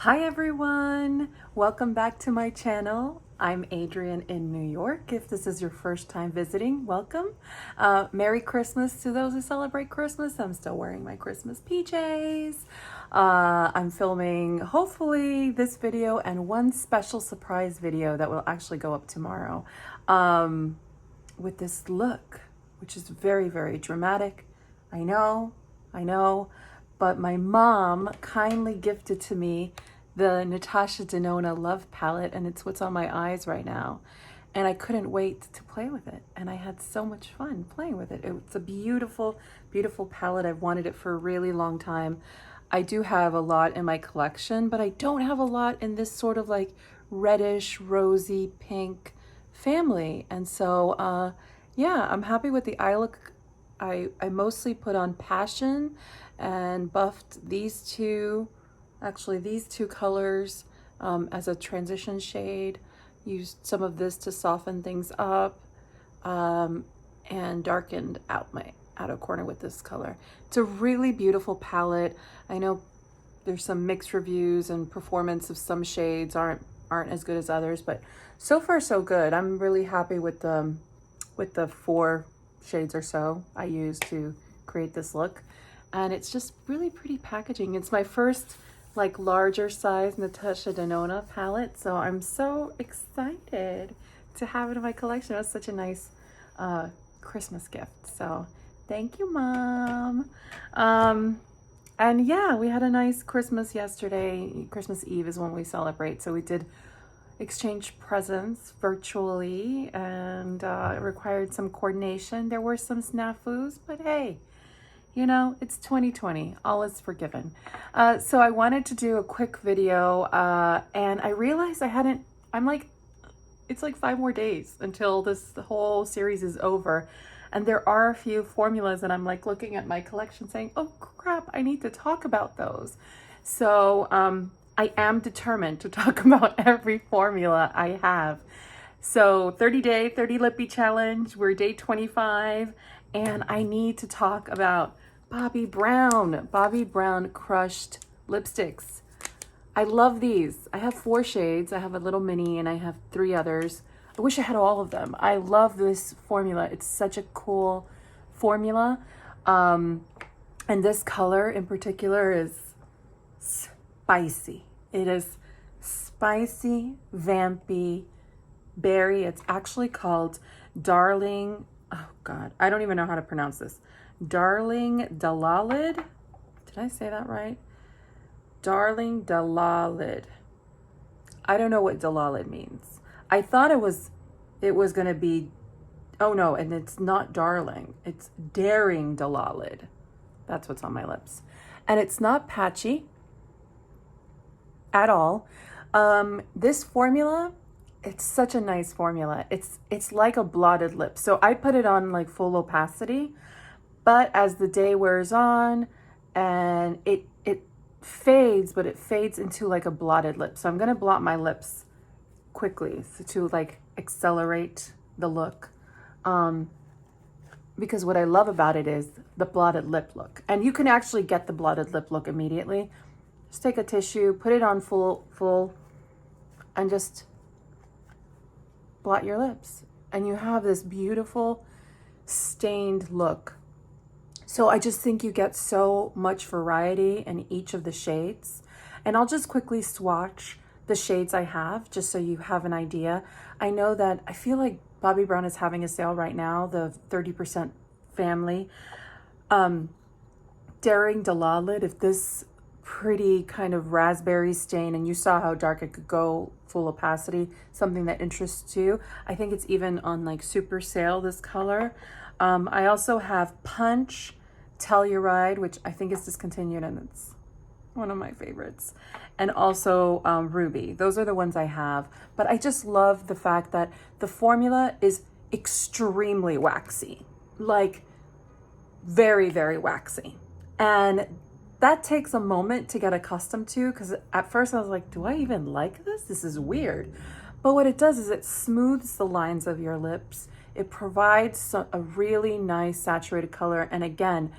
Hi everyone, welcome back to my channel. I'm Adrienne in New York. If this is your first time visiting, welcome. Merry Christmas to those who celebrate Christmas. I'm still wearing my Christmas PJs. I'm filming hopefully this video and one special surprise video that will actually go up tomorrow with this look, which is very, very dramatic. I know, but my mom kindly gifted to me the Natasha Denona Love Palette, and it's what's on my eyes right now. And I couldn't wait to play with it. And I had so much fun playing with it. It's a beautiful, beautiful palette. I've wanted it for a really long time. I do have a lot in my collection, but I don't have a lot in this sort of like reddish, rosy, pink family. And so, yeah, I'm happy with the eye look. I mostly put on Passion and buffed these two colors as a transition shade. Used some of this to soften things up and darkened out my outer corner with this color. It's a really beautiful palette. I know there's some mixed reviews and performance of some shades aren't as good as others, but so far so good. I'm really happy with the 4 shades or so I used to create this look, and it's just really pretty packaging. It's my first like larger size Natasha Denona palette, so I'm so excited to have it in my collection. It was such a nice Christmas gift, so thank you, Mom. And yeah, we had a nice Christmas yesterday. Christmas Eve is when we celebrate, so we did exchange presents virtually, and it required some coordination. There were some snafus, but hey, you know, it's 2020, all is forgiven. So I wanted to do a quick video, and I realized it's like 5 more days until this whole series is over. And there are a few formulas, and I'm like looking at my collection saying, oh crap, I need to talk about those. So I am determined to talk about every formula I have. So 30-day, 30 Lippie challenge, we're day 25, and I need to talk about Bobbi Brown. Bobbi Brown crushed lipsticks. I love these. I have 4 shades. I have a little mini and I have 3 others. I wish I had all of them. I love this formula. It's such a cool formula. And this color in particular is spicy. It is spicy, vampy, berry. It's actually called Darling. Oh God, I don't even know how to pronounce this. Darling Dalalid. Did I say that right? Darling Dalalid. I don't know what Dalalid means. I thought it was going to be, oh no, and it's not darling. It's Daring Dalalid. That's what's on my lips. And it's not patchy at all. This formula, it's such a nice formula. It's like a blotted lip. So I put it on like full opacity, but as the day wears on and it fades, but it fades into like a blotted lip. So I'm gonna blot my lips quickly to like accelerate the look. Because what I love about it is the blotted lip look. And you can actually get the blotted lip look immediately. Just take a tissue, put it on full, and just blot your lips. And you have this beautiful stained look. So I just think you get so much variety in each of the shades. And I'll just quickly swatch the shades I have just so you have an idea. I know that I feel like Bobbi Brown is having a sale right now, the 30% family. Daring Dalalid, if this pretty kind of raspberry stain, and you saw how dark it could go full opacity, something that interests you. I think it's even on like super sale, this color. I also have Punch, Telluride, which I think is discontinued, and it's one of my favorites. And also Ruby. Those are the ones I have. But I just love the fact that the formula is extremely waxy. Like very, very waxy. And that takes a moment to get accustomed to, because at first I was like, do I even like this? This is weird. But what it does is it smooths the lines of your lips. It provides a really nice saturated color. And again,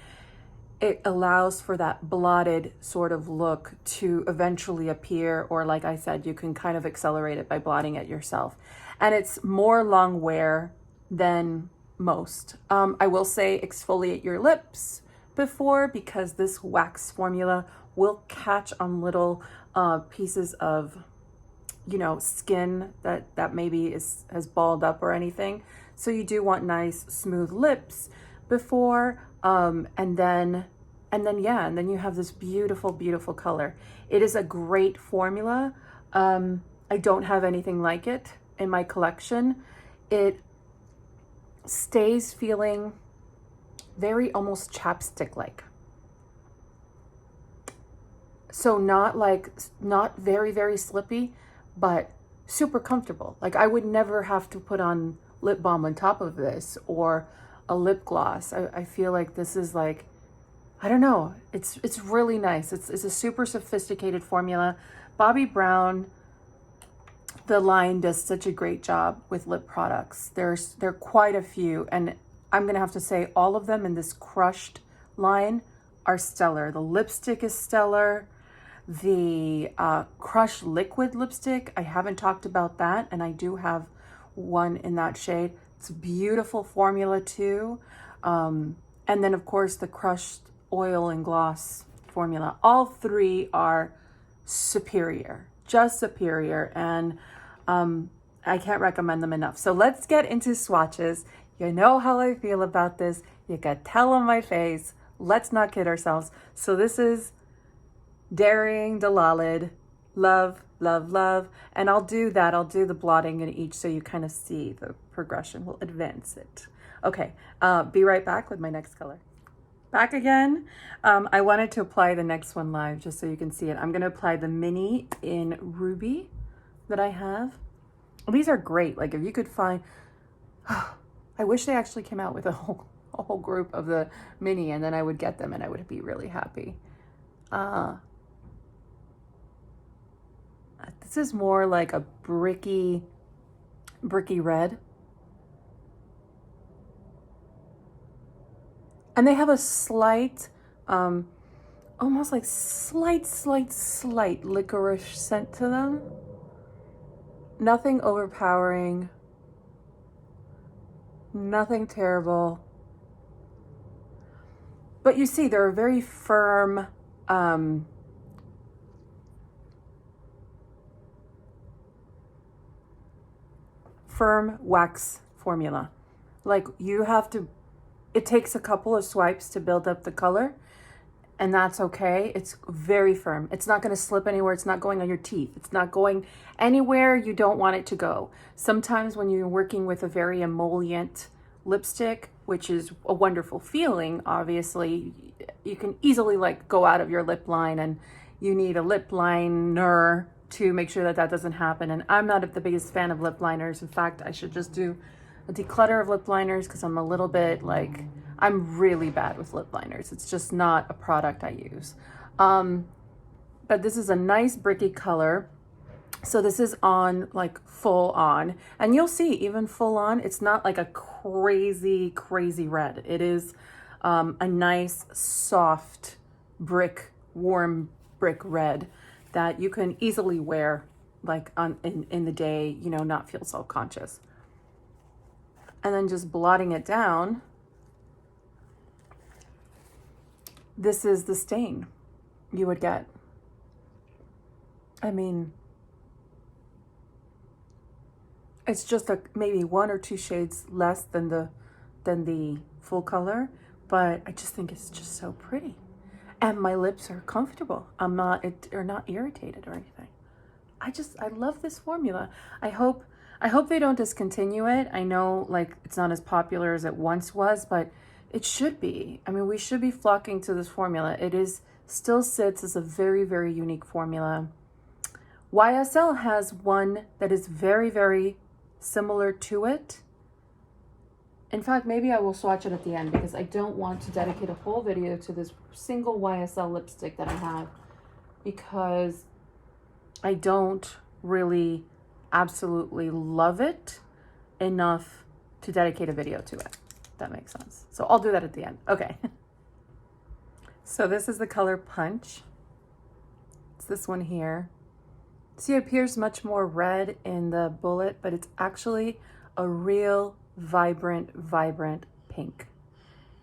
it allows for that blotted sort of look to eventually appear, or like I said, you can kind of accelerate it by blotting it yourself. And it's more long wear than most. I will say exfoliate your lips before, because this wax formula will catch on little pieces of, you know, skin that maybe has balled up or anything. So you do want nice smooth lips before, and then you have this beautiful, beautiful color. It is a great formula. I don't have anything like it in my collection. It stays feeling very almost chapstick like. So not very, very slippy, but super comfortable. Like I would never have to put on lip balm on top of this or a lip gloss. I feel like this is like, I don't know, it's really nice. It's a super sophisticated formula. Bobbi Brown, the line, does such a great job with lip products. There are quite a few, and I'm gonna have to say all of them in this crushed line are stellar. The lipstick is stellar. The crushed liquid lipstick, I haven't talked about that, and I do have one in that shade. It's a beautiful formula too. And then of course the crushed oil and gloss formula. All three are superior, just superior, and I can't recommend them enough. So let's get into swatches. You know how I feel about this. You can tell on my face. Let's not kid ourselves. So this is Daring Dalalid, love, love, love. And I'll do the blotting in each so you kind of see the progression. We'll advance it. Okay, be right back with my next color. Back again. I wanted to apply the next one live just so you can see it. I'm gonna apply the mini in Ruby that I have. These are great. Like if you could find, I wish they actually came out with a whole group of the mini, and then I would get them and I would be really happy. This is more like a bricky red. And they have a slight, almost like slight licorice scent to them. Nothing overpowering, nothing terrible. But you see, they're a very firm, firm wax formula. Like you have to, it takes a couple of swipes to build up the color, and that's okay. It's very firm. It's not going to slip anywhere. It's not going on your teeth. It's not going anywhere you don't want it to go. Sometimes when you're working with a very emollient lipstick, which is a wonderful feeling, obviously, you can easily like go out of your lip line, and you need a lip liner to make sure that that doesn't happen. And I'm not the biggest fan of lip liners. In fact, I should just do a declutter of lip liners because I'm a little bit like, I'm really bad with lip liners. It's just not a product I use. But this is a nice bricky color. So this is on like full on, and you'll see even full on, it's not like a crazy red. It is a nice soft warm brick red that you can easily wear like in the day, you know, not feel self-conscious. And then just blotting it down, this is the stain you would get. I mean, it's just maybe 1 or 2 shades less than the full color, but I just think it's just so pretty. And my lips are comfortable. They're not irritated or anything. I love this formula. I hope they don't discontinue it. I know like it's not as popular as it once was, but it should be. I mean, we should be flocking to this formula. It still sits as a very, very unique formula. YSL has one that is very, very similar to it. In fact, maybe I will swatch it at the end because I don't want to dedicate a whole video to this single YSL lipstick that I have, because I don't really absolutely love it enough to dedicate a video to it. If that makes sense. So I'll do that at the end. Okay. So this is the color Punch. It's this one here. See, it appears much more red in the bullet, but it's actually a real vibrant pink.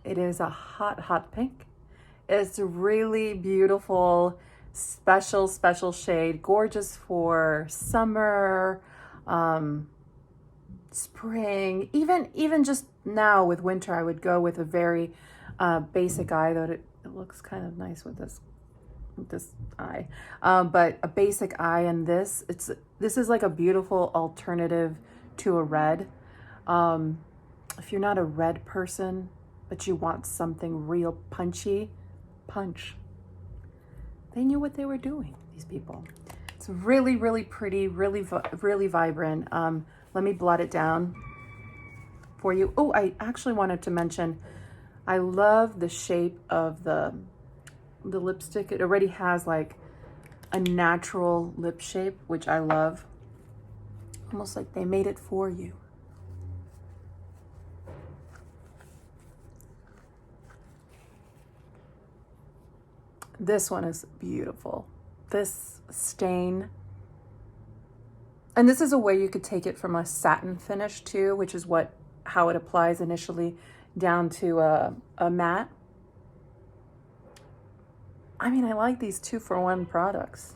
It is a hot pink. It's really beautiful, special shade, gorgeous for summer, spring, even just now with winter. I would go with a very basic eye, though it looks kind of nice with this eye, but a basic eye. And this is like a beautiful alternative to a red. If you're not a red person but you want something real punchy, Punch. They knew what they were doing, these people. It's really pretty, really vibrant. Let me blot it down for you. Oh, I actually wanted to mention, I love the shape of the lipstick. It already has like a natural lip shape, which I love. Almost like they made it for you. This one is beautiful. This stain. And this is a way you could take it from a satin finish too, which is how it applies initially, down to a matte. I mean, I like these 2-for-1 products.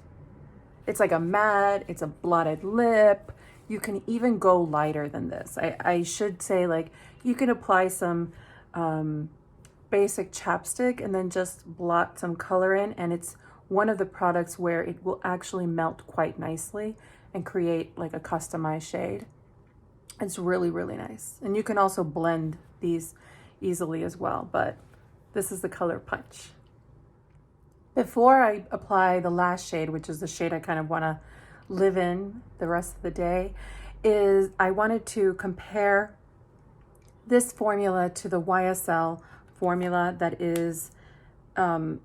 It's like a matte, it's a blotted lip. You can even go lighter than this. I should say, like, you can apply some basic chapstick and then just blot some color in, and it's one of the products where it will actually melt quite nicely and create like a customized shade. It's really nice. And you can also blend these easily as well, but this is the color Punch. Before I apply the last shade, which is the shade I kind of want to live in the rest of the day, is I wanted to compare this formula to the YSL formula that is, I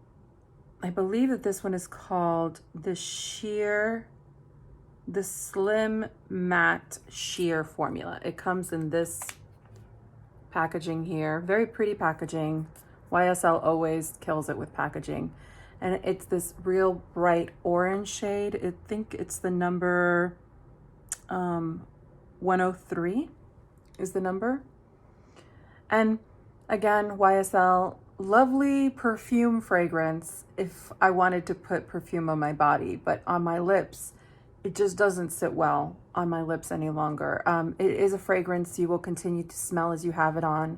believe that this one is called the Slim Matte Sheer formula. It comes in this packaging here, very pretty packaging. YSL always kills it with packaging. And it's this real bright orange shade. I think it's the number 103 is the number. And again, YSL, lovely perfume fragrance if I wanted to put perfume on my body, but on my lips, it just doesn't sit well on my lips any longer. It is a fragrance you will continue to smell as you have it on.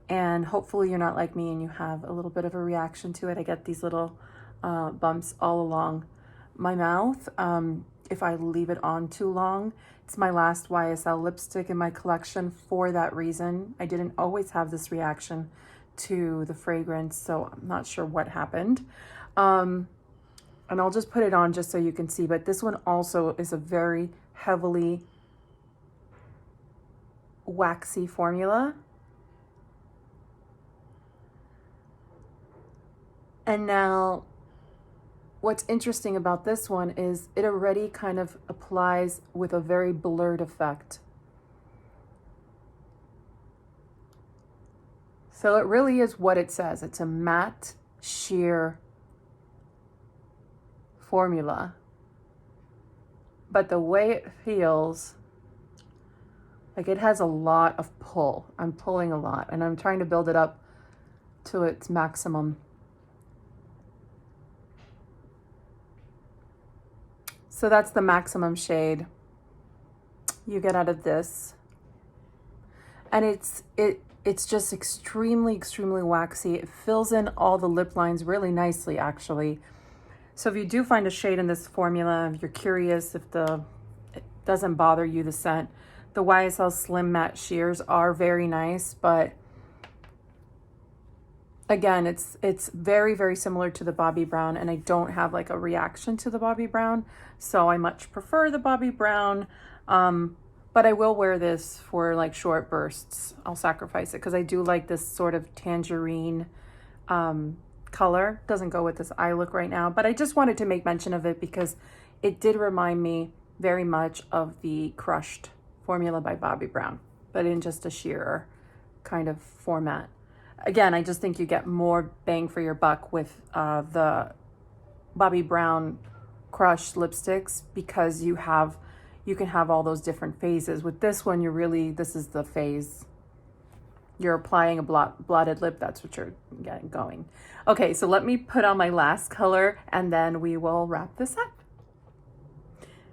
And hopefully you're not like me and you have a little bit of a reaction to it. I get these little bumps all along my mouth if I leave it on too long. It's my last YSL lipstick in my collection for that reason. I didn't always have this reaction to the fragrance, so I'm not sure what happened. And I'll just put it on just so you can see, but this one also is a very heavily waxy formula. And now what's interesting about this one is it already kind of applies with a very blurred effect. So it really is what it says. It's a matte sheer formula. But the way it feels, like it has a lot of pull. I'm pulling a lot and I'm trying to build it up to its maximum. So that's the maximum shade you get out of this. And it's just extremely waxy. It fills in all the lip lines really nicely, actually. So if you do find a shade in this formula, if you're curious, if it doesn't bother you, the scent, the YSL Slim Matte Sheers are very nice, but again, it's very similar to the Bobbi Brown, and I don't have like a reaction to the Bobbi Brown, so I much prefer the Bobbi Brown. But I will wear this for like short bursts. I'll sacrifice it because I do like this sort of tangerine color. Doesn't go with this eye look right now, but I just wanted to make mention of it because it did remind me very much of the Crushed formula by Bobbi Brown, but in just a sheerer kind of format. again, I just think you get more bang for your buck with the Bobbi Brown Crush lipsticks, because you can have all those different phases. With this one, this is the phase. You're applying a blotted lip, that's what you're getting going. Okay, so let me put on my last color and then we will wrap this up.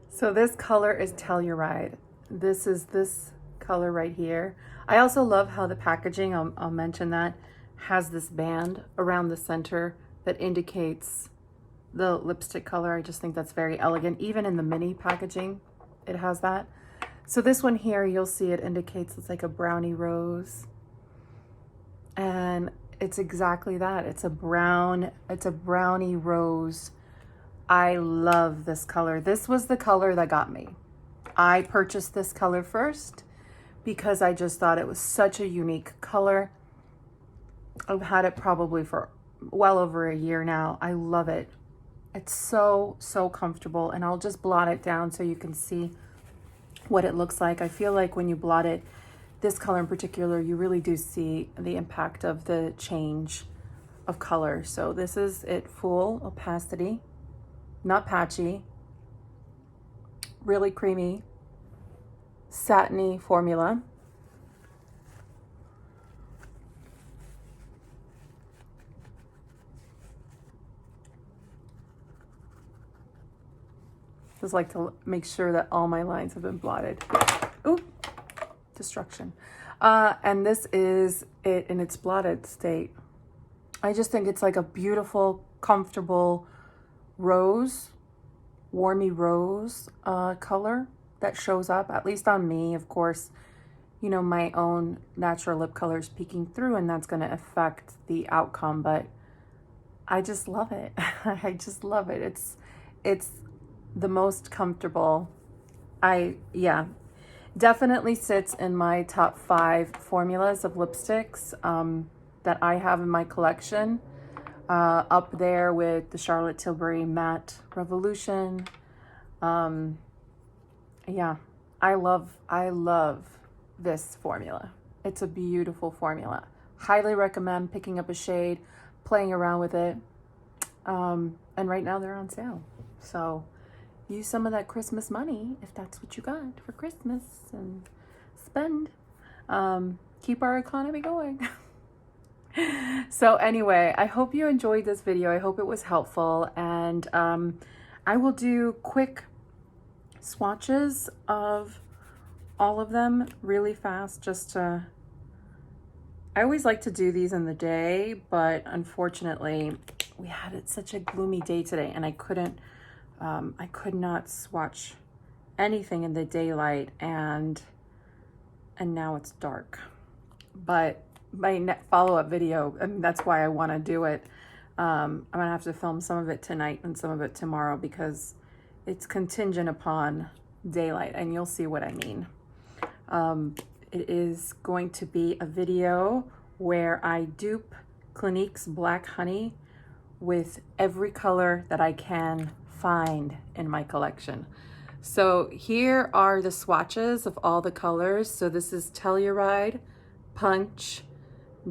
So this color is Telluride. This is this color right here. I also love how the packaging, I'll mention that, has this band around the center that indicates the lipstick color. I just think that's very elegant. Even in the mini packaging, it has that. So this one here, you'll see it indicates it's like a brownie rose. And it's exactly that. It's a brownie rose. I love this color. This was the color that got me. I purchased this color first because I just thought it was such a unique color. I've had it probably for well over a year now. I love it. It's so, so comfortable, and I'll just blot it down so you can see what it looks like. I feel like when you blot it, this color in particular, you really do see the impact of the change of color. So this is it, full opacity, not patchy, really creamy, satiny formula. Just like to make sure that all my lines have been blotted. Ooh, destruction. And this is it in its blotted state. I just think it's like a beautiful, comfortable rose, warmy rose color that shows up, at least on me. Of course, you know, my own natural lip color is peeking through, and that's going to affect the outcome, but I just love it. I just love it. It's the most comfortable. Yeah, definitely sits in my top 5 formulas of lipsticks that I have in my collection, up there with the Charlotte Tilbury Matte Revolution. Yeah, I love this formula. It's a beautiful formula. Highly recommend picking up a shade, playing around with it. And right now they're on sale. So use some of that Christmas money if that's what you got for Christmas and spend. Keep our economy going. So anyway, I hope you enjoyed this video. I hope it was helpful, and I will do quick swatches of all of them really fast, just to, I always like to do these in the day, but unfortunately we had such a gloomy day today, and I could not swatch anything in the daylight, and now it's dark. But my follow-up video, I mean, that's why I want to do it. I'm gonna have to film some of it tonight and some of it tomorrow, because it's contingent upon daylight, and you'll see what I mean. It is going to be a video where I dupe Clinique's Black Honey with every color that I can find in my collection. So here are the swatches of all the colors. So this is Telluride, Punch,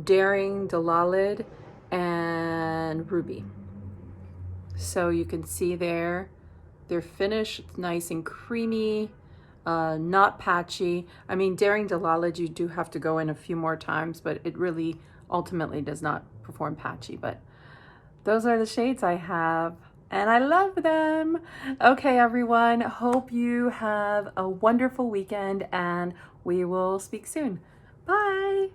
Daring, Dalalid, and Ruby. So you can see there, they're finished nice and creamy, not patchy. I mean, Daring Dalalid, you do have to go in a few more times, but it really ultimately does not perform patchy. But those are the shades I have, and I love them. Okay, everyone, hope you have a wonderful weekend, and we will speak soon. Bye.